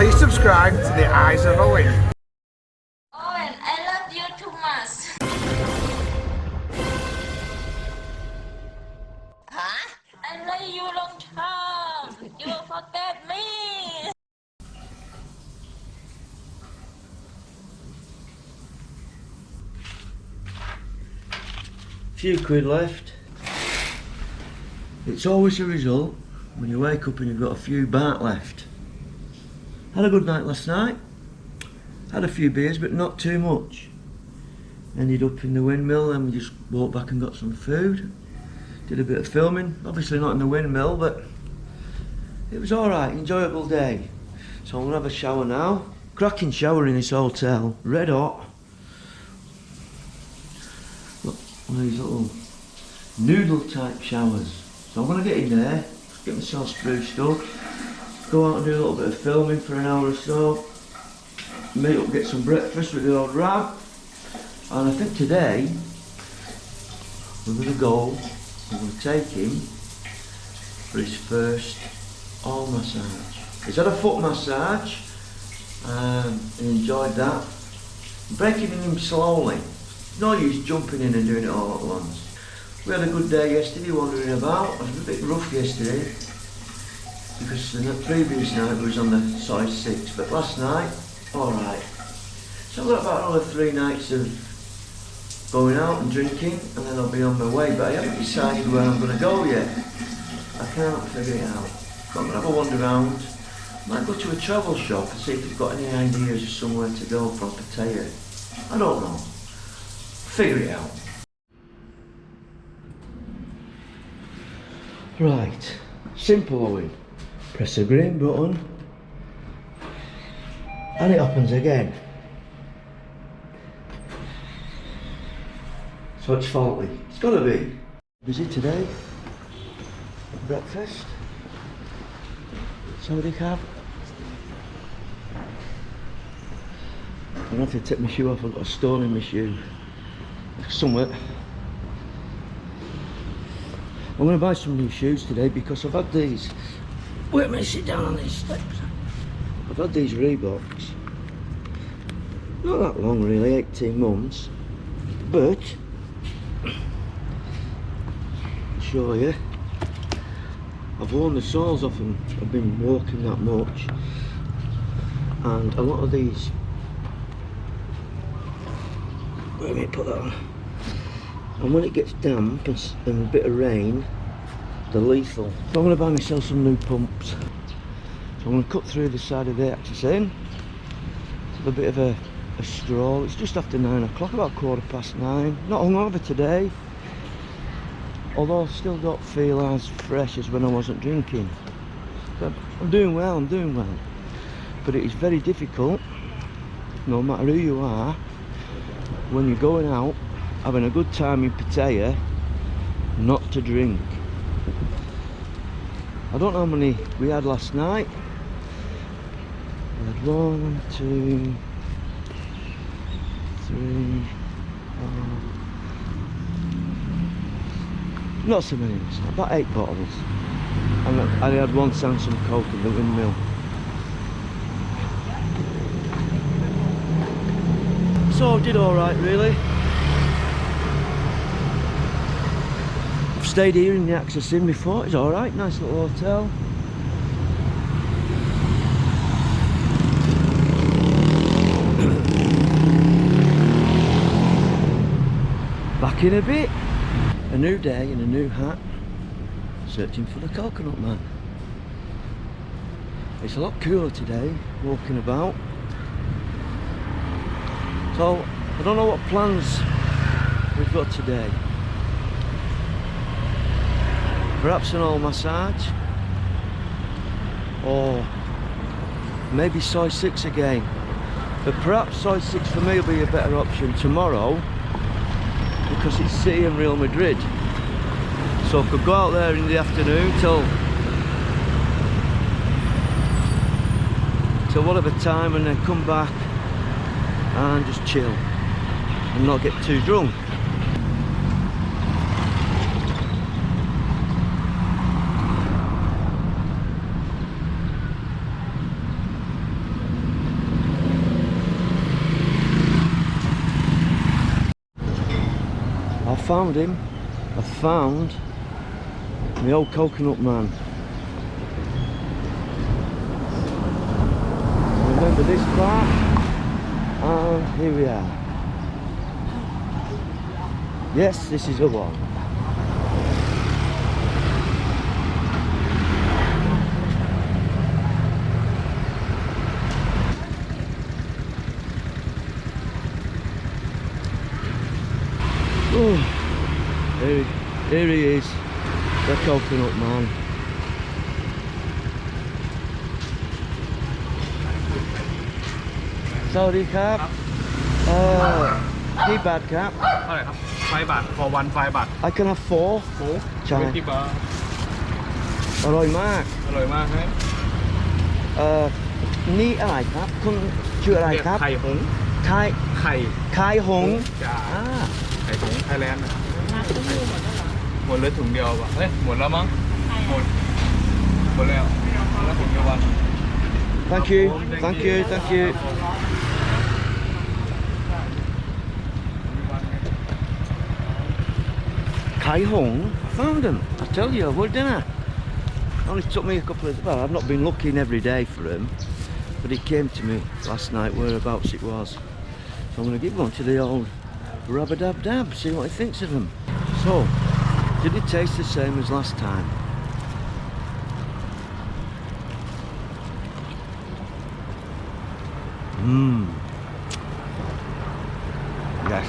Please subscribe to the Eyes of Owen. Owen, I love you too much. Huh? I love you long time. You forget me. Few quid left. It's always a result when you wake up and you've got a few baht left. Had a good night last night. Had a few beers, but not too much. Ended up in the windmill and we just walked back and got some food. Did a bit of filming, obviously not in the windmill, but it was alright, enjoyable day. So I'm gonna have a shower now. Cracking shower in this hotel, red hot. Look, one of these little noodle type showers. So I'm gonna get in there, get myself spruced up, go out and do a little bit of filming for an hour or so, meet up, get some breakfast with the old Rab, and I think today we're gonna go, I'm gonna take him for his first arm massage. He's had a foot massage, he enjoyed that. Breaking in him slowly, no use jumping in and doing it all at once. We had a good day yesterday wandering about. It was a bit rough yesterday because the previous night was on the size 6, but last night, alright. So I've got about another 3 nights of going out and drinking and then I'll be on my way, but I haven't decided where I'm going to go yet. I can't figure it out. But I'm going to have a wander around. Might go to a travel shop and see if they've got any ideas of somewhere to go from Pattaya. I don't know. Figure it out. Right, simple Owen. Press the green button and it happens again. So it's faulty. It's gotta be. Busy today. Breakfast. Somebody have. I'm gonna have to take my shoe off. I've got a stone in my shoe. Somewhere. I'm going to buy some new shoes today because I've had these. Wait a minute, sit down on these steps. I've had these Reeboks. Not that long really, 18 months. But, I'll show you. I've worn the soles off them. I've been walking that much. And a lot of these. Wait a minute, put that on. And when it gets damp and a bit of rain, they're lethal. So I'm going to buy myself some new pumps. So I'm going to cut through the side of the axis in. With a bit of a stroll. It's just after 9 o'clock, about 9:15. Not hungover today. Although I still don't feel as fresh as when I wasn't drinking. But I'm doing well, But it is very difficult, no matter who you are, when you're going out having a good time in Pattaya, not to drink. I don't know how many we had last night. We had 1, 2, 3, 4. Not so many this night, about 8 bottles. And I had 1 Samsung Coke in the windmill. So I did alright really. Stayed here in the Access Inn before, it's alright, nice little hotel. Back in a bit. A new day and a new hat. Searching for the coconut man. It's a lot cooler today, walking about. So, I don't know what plans we've got today. Perhaps an old massage, or maybe size 6 again. But perhaps size 6 for me will be a better option tomorrow because it's City and Real Madrid. So I could go out there in the afternoon till whatever time and then come back and just chill and not get too drunk. found him. I found the old coconut man. Remember this part? And here we are. Yes, this is the one. Oh, here he is, the coconut man. Sorry, Cap. Hey, bad Cap. เท่าไหร่ครับ5 บาท for one 5 บาท I can have 4. ใช่ 20 บาท อร่อยมาก อร่อยมากครับ นี่อะไรครับคุณชื่ออะไรครับ ไข่หงส์ ไข่ ไข่ ไข่หงส์ จ้า อ่า ไข่หงส์ไทยแลนด์หมดเลยถุงเดียวป่ะเฮ้ยหมดแล้วมั้งหมดแล้วถุงเดียววัน Thank you, thank you, thank you. Kai Hong, I found him. I tell you, I would, didn't I? Only took me a couple of. Well, I've not been looking every day for him, but he came to me last night, whereabouts it was. So I'm going to give one to the old Rub-a-dab-dab, see what he thinks of him. So, did it taste the same as last time? Mmm. Yes.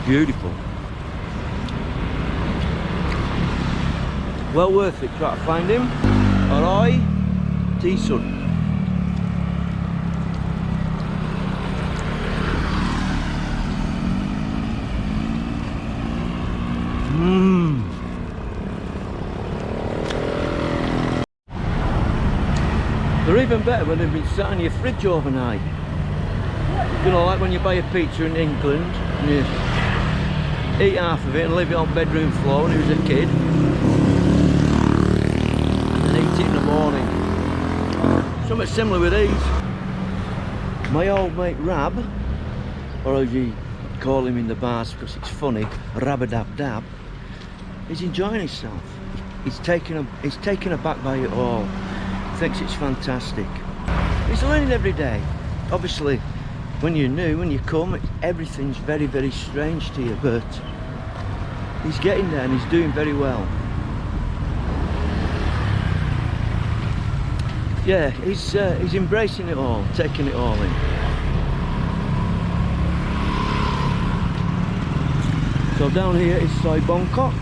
Beautiful. Well worth it, try to find him. Alright, decent. Mmm. They're even better when they've been sat in your fridge overnight. You know, like when you buy a pizza in England and you eat half of it and leave it on bedroom floor when he was a kid, and then eat it in the morning. Something similar with these. My old mate Rab, or as you call him in the bars because it's funny, Rab-a-dab-dab, he's enjoying himself. He's taken aback by it all. Thinks it's fantastic. He's learning every day. Obviously, when you're new, when you come, everything's very, very strange to you, but he's getting there and he's doing very well. Yeah, he's embracing it all, taking it all in. So down here is Soi Bangkok.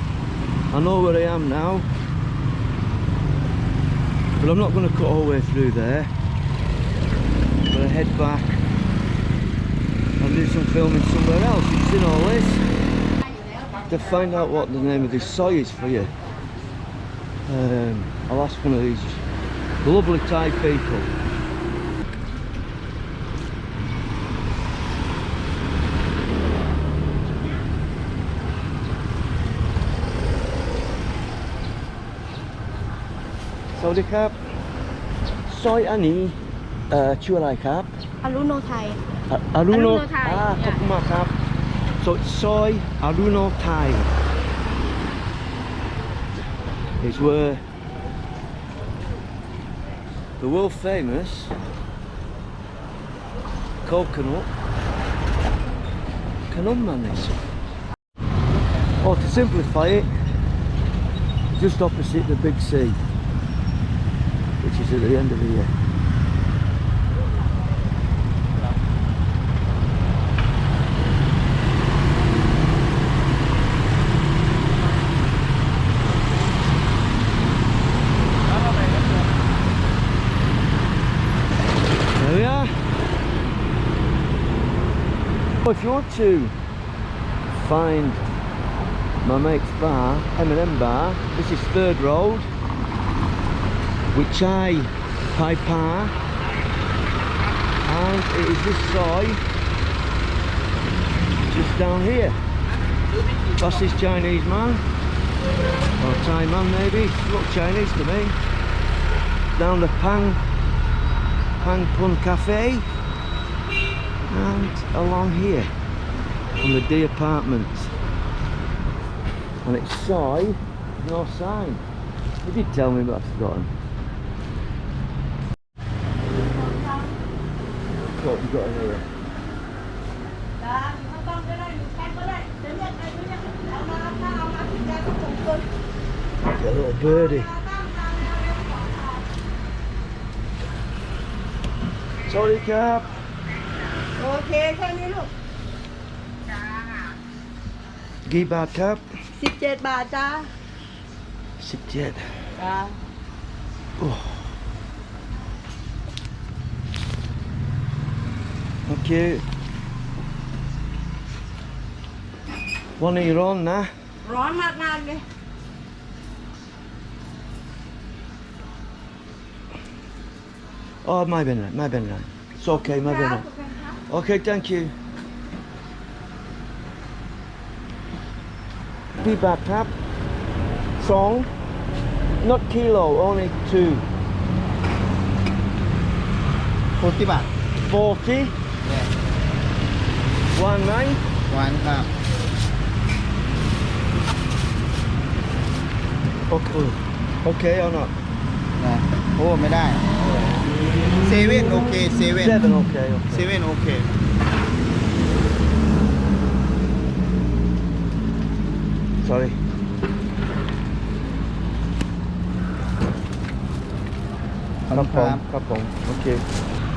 I know where I am now, but I'm not going to cut all the way through there. I'm going to head back and do some filming somewhere else. You've seen all this. To find out what the name of this soy is for you, I'll ask one of these lovely Thai people. Sawadee krap. Soyอันนี้ชื่ออะไรครับ อรุโนไทย Aruno Thai, ขอบคุณมากครับ So it's soy Aruno Thai. It's where the world famous coconut Kanom man is. Or to simplify it, just opposite the big sea, which is at the end of the year. There we are. Well, if you want to find my mate's bar, M&M bar, this is Third Road, Wichai Pai Pa, and it is this soy just down here. That's this Chinese man, or Thai man maybe, look Chinese to me, down the Pang Hang Pun Cafe, and along here on the D Apartments. And it's Soy, no sign. You did tell me, but I've forgotten. What have you got here? Get a little birdie. Sorry, Cap. Okay, แค่นี้ลูก กี่บาทครับ 17 บาทจ้า 17 จ้า Oh. Okay. One of your own now. ร้อนมากๆเลย Oh, my bad, my bad. It's okay, my ครับ bad. Okay, thank you. Be back, Cap. Song. Not kilo, only 2. 40 บาท 40. One, right? หวานครับ Okay. Okay or not? นะโอ้ไม่ได้เซเว่นโอเคเซเว่น 7, okay, เซ okay. เว่นโอเค Sorry. Come on. Okay.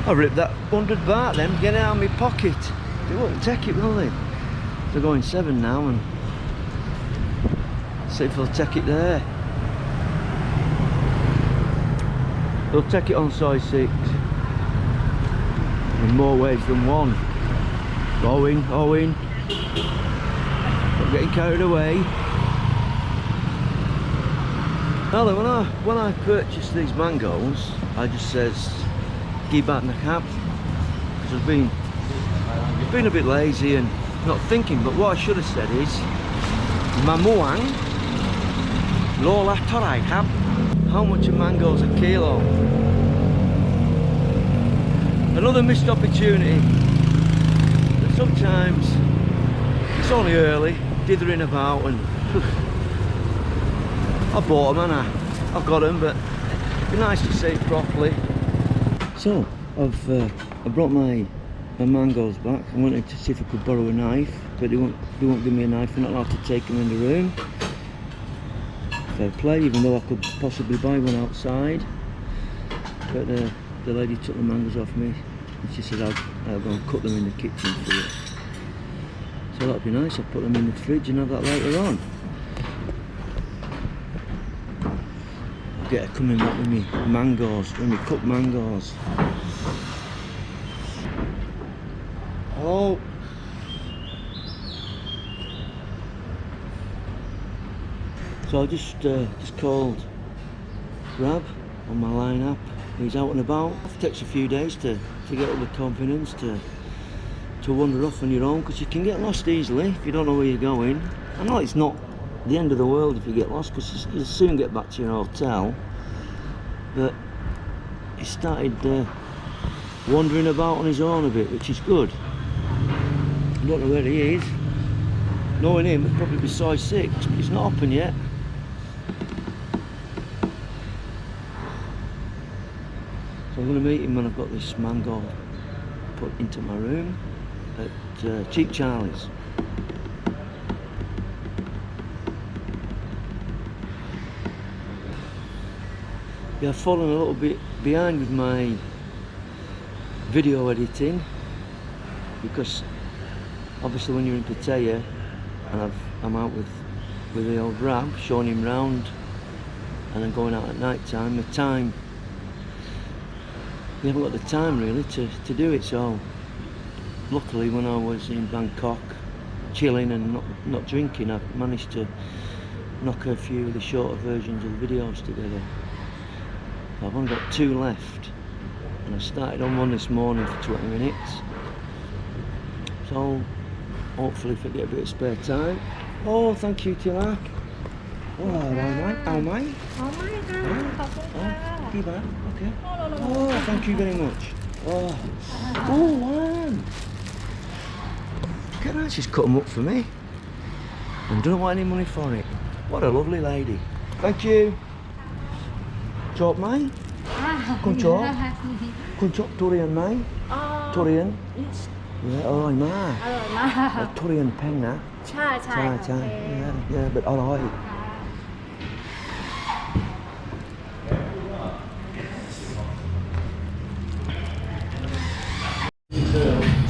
I ripped that 100 baht then, get it out of my pocket. They won't take it, will they? They're going 7 now, and see if they'll take it there. They'll take it on size 6. In more ways than one. Owen. Not getting carried away. Now then, when I purchased these mangoes, I just says, "Give back the cab," because I've been a bit lazy and not thinking. But what I should have said is, "Mamuang, Lola Torai cab." How much are mangoes a kilo? Another missed opportunity. But sometimes it's only early, dithering about, and I bought them, and I've got them, but it'd be nice to see it properly. So I brought my mangoes back. I wanted to see if I could borrow a knife, but they won't give me a knife. I'm not allowed to take them in the room. Fair play, even though I could possibly buy one outside. But the lady took the mangoes off me, and she said I'll go and cut them in the kitchen for you. So that'd be nice. I'll put them in the fridge and have that later on. I'll get her coming back with me mangoes, with me cut mangoes. Oh. So I just called Rab on my line app. He's out and about. It takes a few days to get up the confidence to wander off on your own, because you can get lost easily if you don't know where you're going. I know it's not the end of the world if you get lost, because you'll soon get back to your hotel. But he started wandering about on his own a bit, which is good. I don't know where he is. Knowing him, it'd probably be size 6, but he's not open yet. So I'm going to meet him when I've got this mango put into my room at Cheap Charlie's. Yeah, I've fallen a little bit behind with my video editing, because obviously when you're in Pattaya and I'm out with the old Rab, showing him round and then going out at night time, you haven't got the time really to do it. So luckily when I was in Bangkok chilling and not drinking, I managed to knock a few of the shorter versions of the videos together. I've only got 2 left, and I started on one this morning for 20 minutes. So hopefully if I get a bit of spare time. Oh, thank you, Tilak. Oh, how am I? เอาไหมคะขอบคุณค่ะ you, man. Okay. Oh, thank you very much. Oh, man. Can I just cut them up for me? And don't want any money for it. What a lovely lady. Thank you. Chop mate. Con chop. Con chop durian mate. Durian. Yeah, อร่อยมาก อร่อยมาก ทุเรียนแพงนะ ใช่ใช่ ใช่yeah, but อร่อย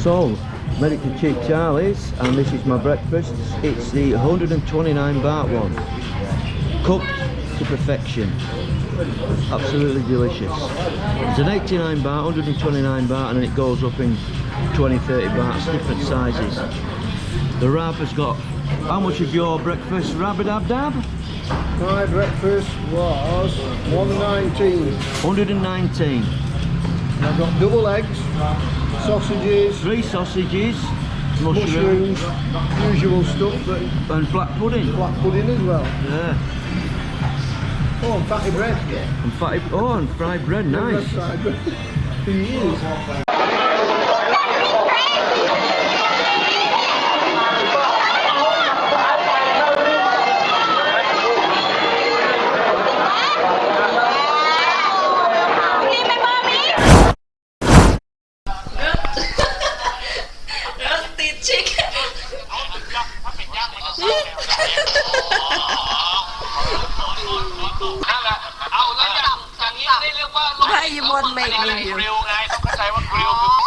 So, made it to Cheap Charlie's, and this is my breakfast. It's the 129 baht one, cooked to perfection, absolutely delicious. It's an 89 baht, 129 baht, and then it goes up in 20-30 bahts, different sizes. The Rab has got, how much is your breakfast, Rabadabdab? My breakfast was 119. 119. I've got double eggs, sausages, 3 sausages, mushrooms, usual stuff, but and black pudding. black pudding as well. Yeah. Oh, and fatty bread. And fatty, oh, and fried bread, nice. Fried bread. For years. Roasted chicken. เอาแล้วอย่างนี้ได้เรียกว่า ให้บนเมกรีวิว กริลไงต้องเข้าใจว่ากริลคือ